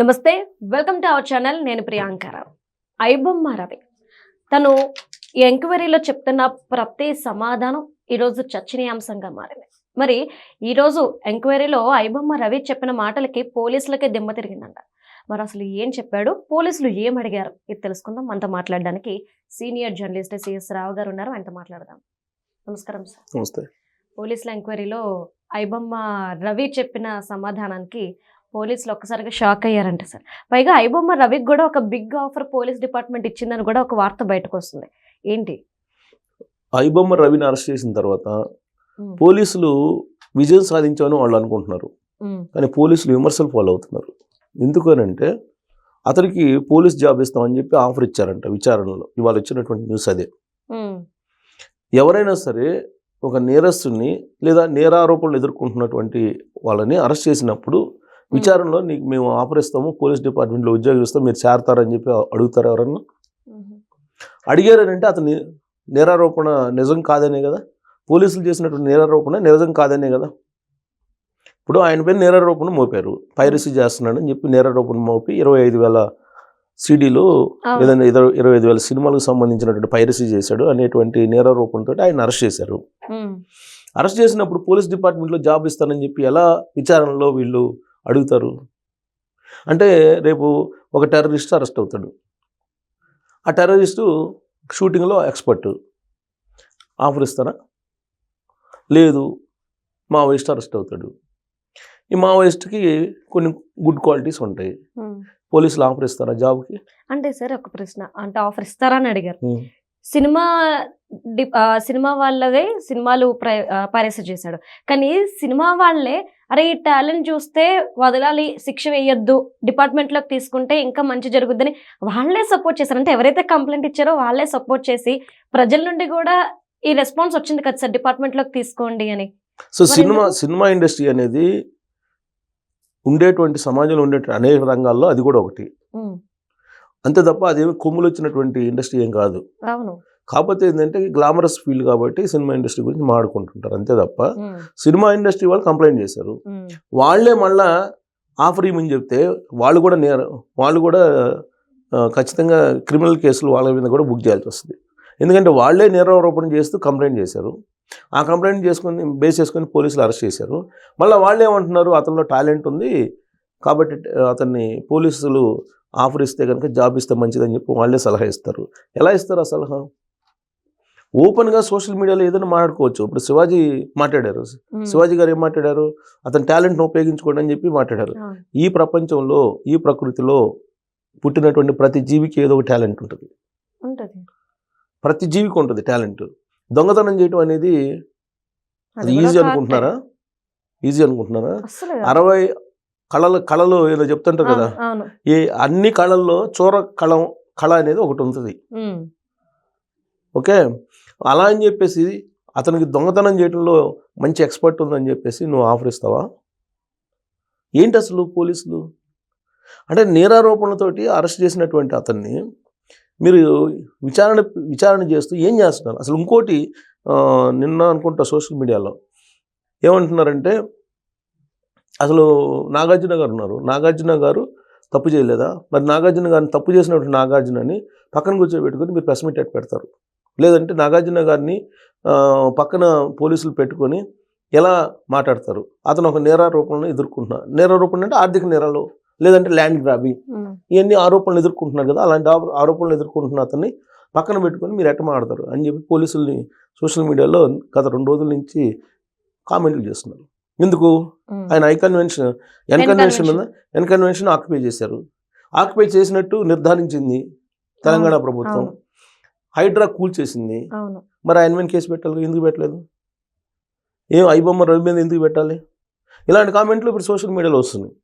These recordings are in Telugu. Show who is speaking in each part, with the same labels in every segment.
Speaker 1: నమస్తే, వెల్కమ్ టు అవర్ ఛానల్. నేను ప్రియాంకరావు. ఐబొమ్మ రవి తను ఈ ఎంక్వైరీలో చెప్తున్న ప్రతి సమాధానం ఈరోజు చర్చనీయాంశంగా మారింది. మరి ఈరోజు ఎంక్వైరీలో ఐబొమ్మ రవి చెప్పిన మాటలకి పోలీసులకే దిమ్మ తిరిగిందంట. మరి అసలు ఏం చెప్పాడు, పోలీసులు ఏం అడిగారు, ఇది తెలుసుకుందాం. మనతో మాట్లాడడానికి సీనియర్ జర్నలిస్ట్ సిఎస్ రావు గారు ఉన్నారు, ఆయనతో మాట్లాడదాం. నమస్కారం సార్.
Speaker 2: నమస్తే.
Speaker 1: పోలీసుల ఎంక్వైరీలో ఐబొమ్మ రవి చెప్పిన సమాధానానికి పోలీసులు ఒక్కసారిగా షాక్ అయ్యారంట సార్. పైగా ఐబొమ్మ రవికి కూడా ఒక బిగ్ ఆఫర్ పోలీస్ డిపార్ట్మెంట్ ఇచ్చిందని కూడా ఒక వార్త బయటకు వస్తుంది. ఏంటి?
Speaker 2: ఐబొమ్మ రవిని అరెస్ట్ చేసిన తర్వాత పోలీసులు విజయం సాధించామని వాళ్ళు అనుకుంటున్నారు, కానీ పోలీసులు విమర్శలు ఫాలో అవుతున్నారు. ఎందుకనంటే అతనికి పోలీస్ జాబ్ ఇస్తామని చెప్పి ఆఫర్ ఇచ్చారంట విచారణలో. ఇవాళ వచ్చినటువంటి న్యూస్ అదే. ఎవరైనా సరే ఒక నేరస్తుని లేదా నేరారోపణలు ఎదుర్కొంటున్నటువంటి వాళ్ళని అరెస్ట్ చేసినప్పుడు విచారణలో నీకు మేము ఆఫర్ ఇస్తాము, పోలీస్ డిపార్ట్మెంట్లో ఉద్యోగం ఇస్తాం, మీరు చేరతారని చెప్పి అడుగుతారు. ఎవరన్నా అడిగారనంటే అతని నేరారోపణ నిజం కాదనే కదా, పోలీసులు చేసినటువంటి నేరారోపణ నిజం కాదనే కదా. ఇప్పుడు ఆయన పైన నేరారోపణ మోపారు, పైరసీ చేస్తున్నాడని చెప్పి నేరారోపణ మోపి 25,000 సీడీలు లేదంటే 25,000 సినిమాలకు సంబంధించినటువంటి పైరసీ చేశాడు అనేటువంటి నేరారోపణతో ఆయన అరెస్ట్ చేశారు. అరెస్ట్ చేసినప్పుడు పోలీస్ డిపార్ట్మెంట్లో జాబ్ ఇస్తానని చెప్పి ఎలా విచారణలో వీళ్ళు అడుగుతారు? అంటే రేపు ఒక టెర్రరిస్ట్ అరెస్ట్ అవుతాడు, ఆ టెర్రరిస్టు షూటింగ్లో ఎక్స్పర్ట్, ఆఫర్ ఇస్తారా? లేదు. మావోయిస్ట్ అరెస్ట్ అవుతాడు, ఈ మావోయిస్ట్కి కొన్ని గుడ్ క్వాలిటీస్ ఉంటాయి, పోలీసులు ఆఫర్ ఇస్తారా జాబ్కి?
Speaker 1: అంటే సార్ ఒక ప్రశ్న, అంటే ఆఫర్ ఇస్తారా అని అడిగారు. సినిమా వాళ్ళదే సినిమాలు పైరసీ చేశాడు, కానీ సినిమా వాళ్ళే అరే ఈ టాలెంట్ చూస్తే వదలాలి, శిక్ష వేయొద్దు, డిపార్ట్మెంట్లోకి తీసుకుంటే ఇంకా మంచి జరుగుద్దని వాళ్ళే సపోర్ట్ చేశారు. అంటే ఎవరైతే కంప్లైంట్ ఇచ్చారో వాళ్ళే సపోర్ట్ చేసి ప్రజల నుండి కూడా ఈ రెస్పాన్స్ వచ్చింది కదా సార్, డిపార్ట్మెంట్లోకి తీసుకోండి అని.
Speaker 2: సో సినిమా ఇండస్ట్రీ అనేది ఉండేటువంటి సమాజంలో ఉండేటువంటి అనేక రంగాల్లో అది కూడా ఒకటి. అంతే తప్ప అదేమి కొమ్ములు వచ్చినటువంటి ఇండస్ట్రీ ఏం కాదు.
Speaker 1: అవును.
Speaker 2: కాకపోతే ఏంటంటే గ్లామరస్ ఫీల్డ్ కాబట్టి సినిమా ఇండస్ట్రీ గురించి మాట్లాడుకుంటుంటారు, అంతే తప్ప సినిమా ఇండస్ట్రీ వాళ్ళు కంప్లైంట్ చేశారు, వాళ్ళే మళ్ళా ఆఫర్ ఇవ్వమని చెప్తే వాళ్ళు కూడా ఖచ్చితంగా క్రిమినల్ కేసులు వాళ్ళ మీద కూడా బుక్ చేయాల్సి వస్తుంది. ఎందుకంటే వాళ్ళే నేరారోపణ చేస్తూ కంప్లైంట్ చేశారు, ఆ కంప్లైంట్ బేస్ చేసుకొని పోలీసులు అరెస్ట్ చేశారు. మళ్ళీ వాళ్ళు ఏమంటున్నారు, అతనిలో టాలెంట్ ఉంది కాబట్టి అతన్ని పోలీసులు ఆఫర్ ఇస్తే కనుక జాబ్ ఇస్తే మంచిదని చెప్పి వాళ్ళే సలహా ఇస్తారు. ఎలా ఇస్తారు ఆ సలహా? ఓపెన్గా సోషల్ మీడియాలో ఏదైనా మాట్లాడుకోవచ్చు. ఇప్పుడు శివాజీ మాట్లాడారు, శివాజీ గారు ఏం మాట్లాడారు, అతని టాలెంట్ను ఉపయోగించుకోండి అని చెప్పి మాట్లాడారు. ఈ ప్రపంచంలో ఈ ప్రకృతిలో పుట్టినటువంటి ప్రతి జీవికి ఏదో ఒక టాలెంట్ ఉంటుంది, ప్రతి జీవికి ఉంటుంది టాలెంట్. దొంగతనం చేయటం అనేది అది ఈజీ అనుకుంటున్నారా? 60 కళలు ఏదో చెప్తుంటారు కదా, అన్ని కళల్లో కళ అనేది ఒకటి ఉంటుంది. ఓకే, అలా అని చెప్పేసి అతనికి దొంగతనం చేయడంలో మంచి ఎక్స్పర్ట్ ఉందని చెప్పేసి నువ్వు ఆఫర్ ఇస్తావా? ఏంటి అసలు పోలీసులు అంటే నేరారోపణలతోటి అరెస్ట్ చేసినటువంటి అతన్ని మీరు విచారణ చేస్తూ ఏం చేస్తున్నారు అసలు? ఇంకోటి నిన్న అనుకుంటా సోషల్ మీడియాలో ఏమంటున్నారంటే, అసలు నాగార్జున గారు ఉన్నారు, నాగార్జున గారు తప్పు చేయలేదా? మరి నాగార్జున గారిని తప్పు చేసినటువంటి నాగార్జునని పక్కన కూర్చోబెట్టుకొని మీరు ప్రెస్ మీట్ పెడతారు, లేదంటే నాగార్జున గారిని పక్కన పోలీసులు పెట్టుకొని ఎలా మాట్లాడతారు? అతను ఒక నేరారోపణను ఎదుర్కొంటున్నారు. నేరారోపణ అంటే ఆర్థిక నేరాలు, లేదంటే ల్యాండ్ గ్రాబింగ్, ఇవన్నీ ఆరోపణలు ఎదుర్కొంటున్నారు కదా. అలాంటి ఆరోపణలు ఎదుర్కొంటున్న అతన్ని పక్కన పెట్టుకొని మీరు ఎట్ట మాట్లాడతారు అని చెప్పి పోలీసుల్ని సోషల్ మీడియాలో గత 2 రోజుల నుంచి కామెంట్లు చేస్తున్నారు. ఎందుకు? ఆయన ఎన్ కన్వెన్షన్ ఆక్యుపై చేశారు. ఆక్యుపై చేసినట్టు నిర్ధారించింది తెలంగాణ ప్రభుత్వం, హైడ్రా కూల్చేసింది. మరి ఆయన మీద కేసు పెట్టాలి, ఎందుకు పెట్టలేదు? ఐబొమ్మ రవి మీద ఎందుకు పెట్టాలి? ఇలాంటి కామెంట్లు ఇప్పుడు సోషల్ మీడియాలో వస్తున్నాయి.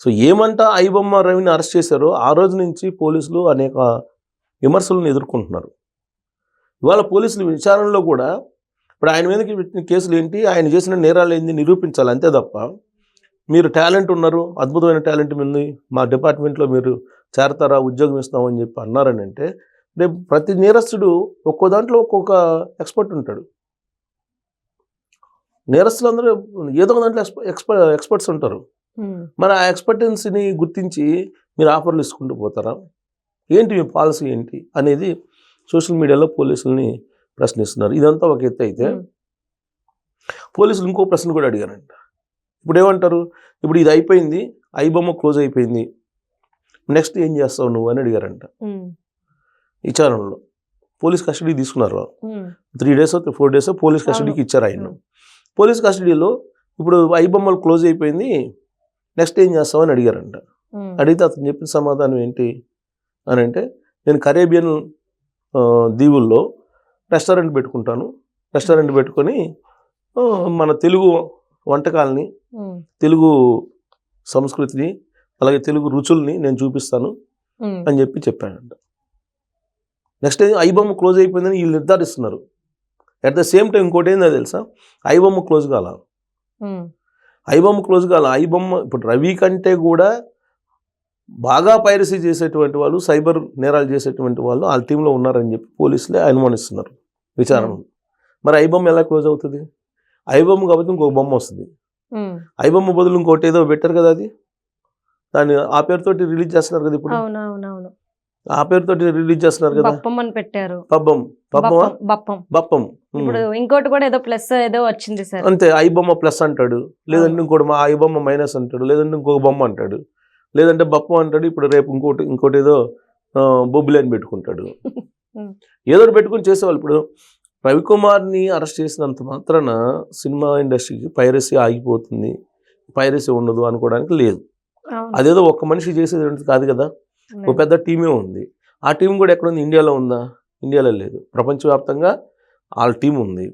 Speaker 2: సో ఏమంటా ఐబొమ్మ రవిని అరెస్ట్ చేశారో ఆ రోజు నుంచి పోలీసులు అనేక విమర్శలను ఎదుర్కొంటున్నారు. ఇవాళ పోలీసుల విచారణలో కూడా ఇప్పుడు ఆయన మీదకి పెట్టిన కేసులు ఏంటి, ఆయన చేసిన నేరాలు ఏంటి నిరూపించాలి, అంతే తప్ప మీరు టాలెంట్ ఉన్నారు, అద్భుతమైన టాలెంట్ ఉంది, మా డిపార్ట్మెంట్లో మీరు చేరతారా, ఉద్యోగం ఇస్తామని చెప్పి అన్నారని అంటే రేపు ప్రతి నేరస్తుడు ఒక్కో దాంట్లో ఒక్కొక్క ఎక్స్పర్ట్ ఉంటాడు. నేరస్తులు అందరూ ఏదో ఒక దాంట్లో ఎక్స్పర్ట్స్ ఉంటారు. మరి ఆ ఎక్స్పర్టెన్సీని గుర్తించి మీరు ఆఫర్లు ఇసుకుంటూ పోతారా? ఏంటి మీ పాలసీ ఏంటి అనేది సోషల్ మీడియాలో పోలీసుల్ని ప్రశ్నిస్తున్నారు. ఇదంతా ఒక ఎత్తు అయితే పోలీసులు ఇంకో ప్రశ్న కూడా అడిగారంట. ఇప్పుడు ఏమంటారు, ఇప్పుడు ఇది అయిపోయింది, ఐబొమ్మ క్లోజ్ అయిపోయింది, నెక్స్ట్ ఏం చేస్తావు నువ్వు అని అడిగారంట విచారణలో. పోలీస్ కస్టడీ తీసుకున్నారు, 3 days 4 days పోలీస్ కస్టడీకి ఇచ్చారు ఆయన. పోలీస్ కస్టడీలో ఇప్పుడు ఐబొమ్మలు క్లోజ్ అయిపోయింది, నెక్స్ట్ ఏం చేస్తావు అని అడిగారంట. అడిగితే అతను చెప్పిన సమాధానం ఏంటి అని అంటే, నేను కరేబియన్ దీవుల్లో రెస్టారెంట్ పెట్టుకుంటాను, రెస్టారెంట్ పెట్టుకొని మన తెలుగు వంటకాలని, తెలుగు సంస్కృతిని, అలాగే తెలుగు రుచుల్ని నేను చూపిస్తాను అని చెప్పాడంట. నెక్స్ట్ ఐబొమ్మ క్లోజ్ అయిపోయిందని వీళ్ళు నిర్ధారిస్తున్నారు. అట్ ద సేమ్ టైం ఇంకోటి ఏందో తెలుసా, ఐబొమ్మ క్లోజ్ కాల. ఐబొమ్మ ఇప్పుడు రవి కంటే కూడా బాగా పైరసీ చేసేటువంటి వాళ్ళు, సైబర్ నేరాలు చేసేటువంటి వాళ్ళు వాళ్ళ టీంలో ఉన్నారని చెప్పి పోలీసులే అనుమానిస్తున్నారు విచారణలో. మరి ఐబొమ్మ ఎలా క్లోజ్ అవుతుంది? ఐబొమ్మ కాబట్టి ఇంకొక బొమ్మ వస్తుంది. ఐబొమ్మ బదులు ఇంకోటి ఏదో పెట్టారు కదా, అది దాన్ని ఆ పేరుతోటి రిలీజ్ చేస్తున్నారు కదా ఇప్పుడు. ఆ పేరుతోటి రిలీజ్ చేస్తున్నారు కదా, బప్పం.
Speaker 1: ఇప్పుడు ఇంకోటి కూడా ఏదో ప్లస్ ఏదో వచ్చింది సార్,
Speaker 2: అంతే. ఐబొమ్మ ప్లస్ అంటాడు, లేదంటే ఇంకోటి మా ఐబొమ్మ మైనస్ అంటాడు, లేదంటే ఇంకొక బొమ్మ అంటాడు, లేదంటే బప్పం అంటాడు. ఇప్పుడు రేపు ఇంకోటి ఏదో బొబ్బులేని పెట్టుకుంటాడు. ఏదో పెట్టుకుని చేసేవాళ్ళు. ఇప్పుడు రవికుమార్ని అరెస్ట్ చేసినంత మాత్రాన సినిమా ఇండస్ట్రీకి పైరసీ ఆగిపోతుంది, పైరసీ ఉండదు అనుకోవడానికి లేదు. అదేదో ఒక్క మనిషి చేసేది కాదు కదా, ఒక పెద్ద టీమే ఉంది. ఆ టీం కూడా ఎక్కడ ఉంది? ఇండియాలో ఉందా? ఇండియాలో లేదు. ప్రపంచవ్యాప్తంగా వాళ్ళ టీం ఉంది.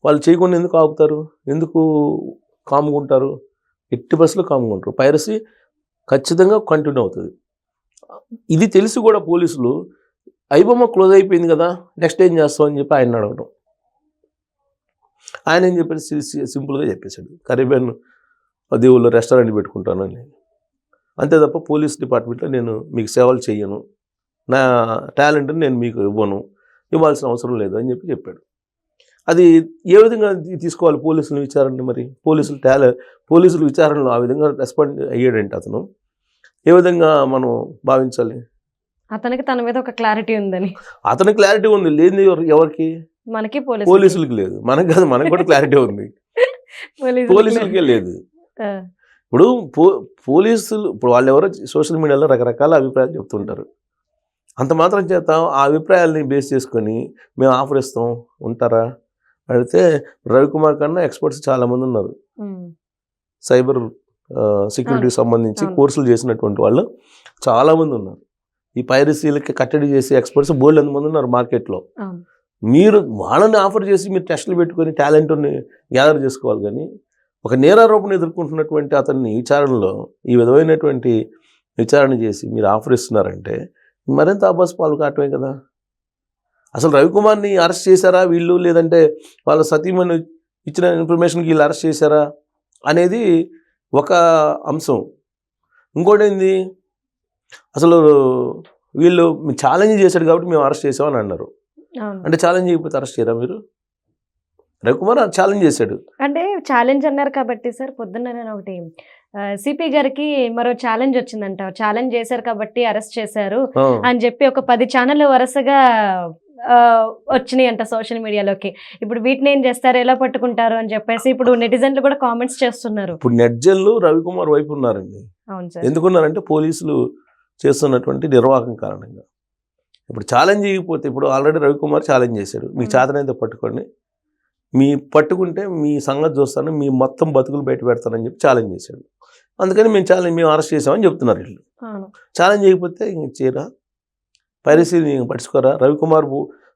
Speaker 2: వాళ్ళు చేయకుండా ఎందుకు ఆగుతారు? ఎందుకు కాముకుంటారు? ఎట్టి బస్సులో కాముకుంటారు. పైరసీ ఖచ్చితంగా కంటిన్యూ అవుతుంది. ఇది తెలిసి కూడా పోలీసులు ఐబొమ్మ క్లోజ్ అయిపోయింది కదా, నెక్స్ట్ ఏం చేస్తావు అని చెప్పి ఆయన అడగడం. ఆయన ఏం చెప్పాడు, సింపుల్గా చెప్పేశాడు, కరేబియన్ దీవుల్లో రెస్టారెంట్ పెట్టుకుంటానని. అంతే తప్ప పోలీస్ డిపార్ట్మెంట్లో నేను మీకు సేవలు చేయను, నా టాలెంట్ని నేను మీకు ఇవ్వాల్సిన అవసరం లేదు అని చెప్పాడు. అది ఏ విధంగా తీసుకోవాలి పోలీసులు విచారణ? మరి పోలీసులు విచారణలో ఆ విధంగా రెస్పాండ్ అయ్యాడంటే అతను ఏ విధంగా మనం భావించాలి?
Speaker 1: అతనికి తన మీద ఒక క్లారిటీ ఉందని.
Speaker 2: అతనికి క్లారిటీ ఉంది, లేదు ఎవరికి?
Speaker 1: మనకి,
Speaker 2: పోలీసులకి లేదు. మనకు కాదు, మనకు కూడా క్లారిటీ ఉంది, పోలీసులకే లేదు. ఇప్పుడు పోలీసులు ఇప్పుడు వాళ్ళు ఎవరో సోషల్ మీడియాలో రకరకాల అభిప్రాయాలు చెప్తుంటారు. అంత మాత్రం చేత ఆ అభిప్రాయాలని బేస్ చేసుకొని మేము ఆఫర్ ఇస్తాం ఉంటారా అడిగితే, రవికుమార్ కన్నా ఎక్స్పర్ట్స్ చాలామంది ఉన్నారు. సైబర్ సెక్యూరిటీకి సంబంధించి కోర్సులు చేసినటువంటి వాళ్ళు చాలామంది ఉన్నారు. ఈ పైరసీలకి కట్టడి చేసే ఎక్స్పర్ట్స్ బోల్డ్ ఎంతమంది ఉన్నారు మార్కెట్లో. మీరు వాళ్ళని ఆఫర్ చేసి మీరు టెస్టులు పెట్టుకొని టాలెంట్ని గ్యాదర్ చేసుకోవాలి. కానీ ఒక నేరారోపణ ఎదుర్కొంటున్నటువంటి అతన్ని విచారణలో ఈ విధమైనటువంటి విచారణ చేసి మీరు ఆఫర్ ఇస్తున్నారంటే మరింత అబ్బాస్ పాలు కావటమే కదా. అసలు రవికుమార్ని అరెస్ట్ చేశారా వీళ్ళు, లేదంటే వాళ్ళ సతీమణి ఇచ్చిన ఇన్ఫర్మేషన్కి వీళ్ళు అరెస్ట్ చేశారా అనేది ఒక అంశం. ఇంకోటి ఏంది, అసలు వీళ్ళు ఛాలెంజ్ చేశాడు కాబట్టి మేము అరెస్ట్ చేసామని అన్నారు. అంటే ఛాలెంజ్ చేయకపోతే అరెస్ట్ చేయరా మీరు? రవికుమార్ ఛాలెంజ్ చేశాడు
Speaker 1: అంటే ఛాలెంజ్ అన్నారు కాబట్టి సార్, పొద్దున్న నేను ఒకటి సిపి గారికి మరో ఛాలెంజ్ వచ్చిందంట, ఛాలెంజ్ చేశారు కాబట్టి అరెస్ట్ చేశారు అని చెప్పి ఒక 10 ఛానల్ వరుసగా వచ్చినాయి అంట సోషల్ మీడియాలోకి. ఇప్పుడు వీటిని ఏం చేస్తారు, ఎలా పట్టుకుంటారు అని చెప్పేసి ఇప్పుడు నెటిజన్లు కూడా కామెంట్స్ చేస్తున్నారు.
Speaker 2: ఇప్పుడు నెట్జన్లు రవికుమార్ వైపు ఉన్నారండి.
Speaker 1: అవును సార్.
Speaker 2: ఎందుకున్నారంటే పోలీసులు చేస్తున్నటువంటి నిర్వాహకం కారణంగా. ఇప్పుడు ఛాలెంజ్ చేయకపోతే, ఇప్పుడు ఆల్రెడీ రవికుమార్ ఛాలెంజ్ చేశాడు, మీకు చేతనైతే పట్టుకోండి, మీ పట్టుకుంటే మీ సంగతి చూస్తాను, మీ మొత్తం బతుకులు బయట పెడతానని చెప్పి ఛాలెంజ్ చేశాడు. అందుకని మేము అరెస్ట్ చేసామని చెప్తున్నారు వీళ్ళు. ఛాలెంజ్ చేయకపోతే ఇంక చేయరా, పైరసీని పట్టుకోరా?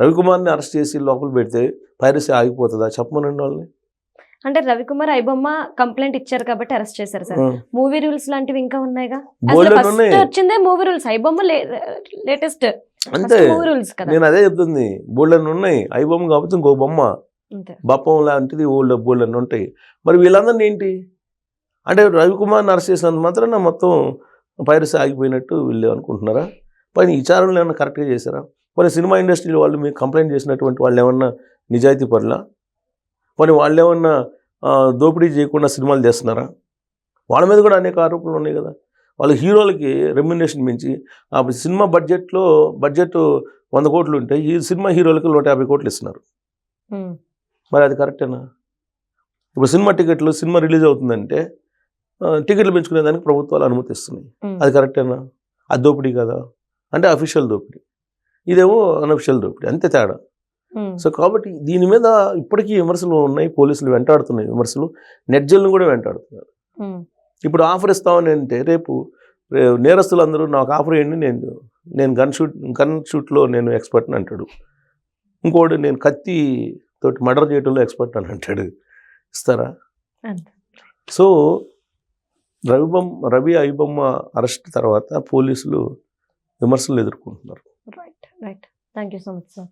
Speaker 2: రవికుమార్ని అరెస్ట్ చేసి లోపల పెడితే పైరసీ ఆగిపోతుందా? చెప్పమనండి వాళ్ళని.
Speaker 1: అంటే రవికుమార్ ఐబొమ్మ కంప్లైంట్ ఇచ్చారు కాబట్టి అరెస్ట్ చేశారు సార్. మూవీ రూల్స్ లాంటివి ఇంకా ఉన్నాయిగా, వచ్చిందే మూవీ రూల్స్, ఐబొమ్మ లేటెస్ట్
Speaker 2: అంతే. నేను అదే చెప్తుంది, బోల్డన్ ఉన్నాయి. ఐబొమ్మ కాబట్టి ఇంకో బొమ్మ, బప్పం లాంటిది ఓల్డ్ బోల్డన్ ఉంటాయి. మరి వీళ్ళందరినీ ఏంటి అంటే రవికుమార్ని అరెస్ట్ చేసినంత మాత్రం మొత్తం పైరసీ ఆగిపోయినట్టు వీళ్ళు అనుకుంటున్నారా? పైన విచారణలు ఏమన్నా కరెక్ట్గా చేశారా? కొన్ని సినిమా ఇండస్ట్రీలో వాళ్ళు మీకు కంప్లైంట్ చేసినటువంటి వాళ్ళు ఏమన్నా నిజాయితీ పరులా? పోనీ వాళ్ళు ఏమన్నా దోపిడీ చేయకుండా సినిమాలు చేస్తున్నారా? వాళ్ళ మీద కూడా అనేక ఆరోపణలు ఉన్నాయి కదా. వాళ్ళ హీరోలకి రెమ్యునరేషన్ పెంచి ఆ సినిమా బడ్జెట్ 100 కోట్లు ఉంటే ఈ సినిమా హీరోలకి 150 కోట్లు ఇస్తున్నారు. మరి అది కరెక్టేనా? ఇప్పుడు సినిమా రిలీజ్ అవుతుందంటే టికెట్లు పెంచుకునే దానికి ప్రభుత్వాలు అనుమతిస్తున్నాయి. అది కరెక్టేనా? అది దోపిడీ కదా. అంటే అఫీషియల్ దోపిడీ, ఇదేమో అన్అఫీషియల్ దోపిడీ, అంతే తేడా. సో కాబట్టి దీని మీద ఇప్పటికీ విమర్శలు ఉన్నాయి. పోలీసులు వెంటాడుతున్నాయి విమర్శలు, నెట్జల్ని కూడా వెంటాడుతున్నారు. ఇప్పుడు ఆఫర్ ఇస్తామని అంటే రేపు నేరస్తులందరూ నాకు ఆఫర్ చేయండి, నేను గన్ షూట్లో నేను ఎక్స్పర్ట్ని అంటాడు. ఇంకోటి నేను కత్తి తోటి మర్డర్ చేయడంలో ఎక్స్పర్ట్ అని అంటాడు. ఇస్తారా? సో రవి ఐబొమ్మ అరెస్ట్ తర్వాత పోలీసులు విమర్శలు ఎదుర్కొంటున్నారు.
Speaker 1: Right. Thank you so much sir.